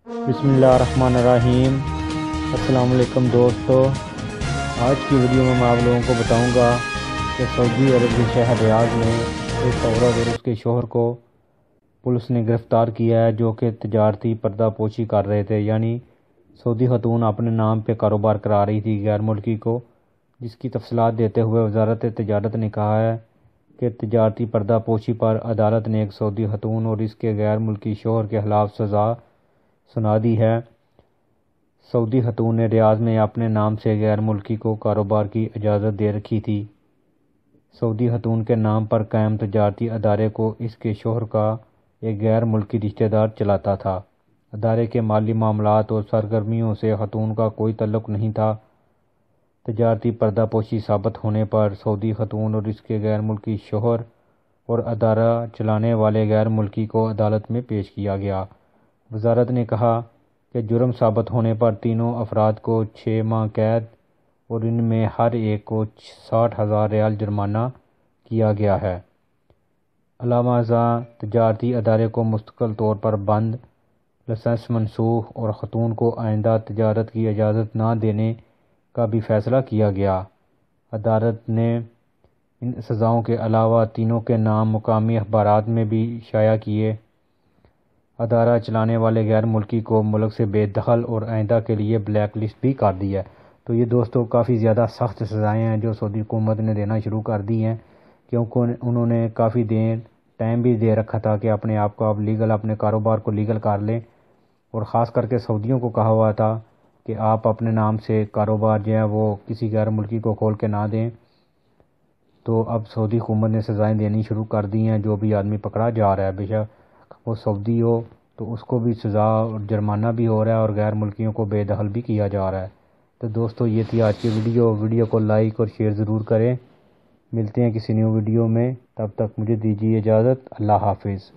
بسم اللہ الرحمن الرحیم۔ السلام علیکم دوستو، آج کی ویڈیو میں آپ لوگوں کو بتاؤں گا کہ سعودی عرب کے شہر ریاض میں ایک عورت اور اس کے شوہر کو پولیس نے گرفتار کیا ہے، جو کہ تجارتی پردہ پوشی کر رہے تھے، یعنی سعودی خاتون اپنے نام پہ کاروبار کرا رہی تھی غیر ملکی کو، جس کی تفصیلات دیتے ہوئے وزارت تجارت نے کہا ہے کہ تجارتی پردہ پوشی پر عدالت نے ایک سعودی خاتون اور اس کے غیر ملکی شوہر کے خلاف سزا سنا دی ہے۔ سعودی خاتون نے ریاض میں اپنے نام سے غیر ملکی کو کاروبار کی اجازت دے رکھی تھی۔ سعودی خاتون کے نام پر قائم تجارتی ادارے کو اس کے شوہر کا ایک غیر ملکی رشتہ دار چلاتا تھا۔ ادارے کے مالی معاملات اور سرگرمیوں سے خاتون کا کوئی تعلق نہیں تھا۔ تجارتی پردہ پوشی ثابت ہونے پر سعودی خاتون اور اس کے غیر ملکی شوہر اور ادارہ چلانے والے غیر ملکی کو عدالت میں پیش کیا گیا۔ وزارت نے کہا کہ جرم ثابت ہونے پر تینوں افراد کو 6 ماہ قید اور ان میں ہر ایک کو 60,000 ریال جرمانہ کیا گیا ہے۔ علاوہ ازاں تجارتی ادارے کو مستقل طور پر بند، لائسنس منسوخ اور خاتون کو آئندہ تجارت کی اجازت نہ دینے کا بھی فیصلہ کیا گیا۔ عدالت نے ان سزاؤں کے علاوہ تینوں کے نام مقامی اخبارات میں بھی شائع کیے۔ ادارہ چلانے والے غیر ملکی کو ملک سے بے دخل اور آئندہ کے لیے بلیک لسٹ بھی کر دی ہے۔ تو یہ دوستو کافی زیادہ سخت سزائیں ہیں جو سعودی حکومت نے دینا شروع کر دی ہیں، کیونکہ انہوں نے کافی ٹائم بھی دے رکھا تھا کہ اپنے آپ کو اپنے کاروبار کو لیگل کر لیں، اور خاص کر کے سعودیوں کو کہا ہوا تھا کہ آپ اپنے نام سے کاروبار جو ہے وہ کسی غیر ملکی کو کھول کے نہ دیں۔ تو اب سعودی حکومت نے سزائیں دینی شروع کر دی ہیں۔ جو بھی آدمی پکڑا جا رہا ہے، بے شک وہ سعودی ہو، تو اس کو بھی سزا اور جرمانہ بھی ہو رہا ہے اور غیر ملکیوں کو بے دخل بھی کیا جا رہا ہے۔ تو دوستو یہ تھی آج کی ویڈیو کو لائک اور شیئر ضرور کریں۔ ملتے ہیں کسی نیو ویڈیو میں، تب تک مجھے دیجیے اجازت۔ اللہ حافظ۔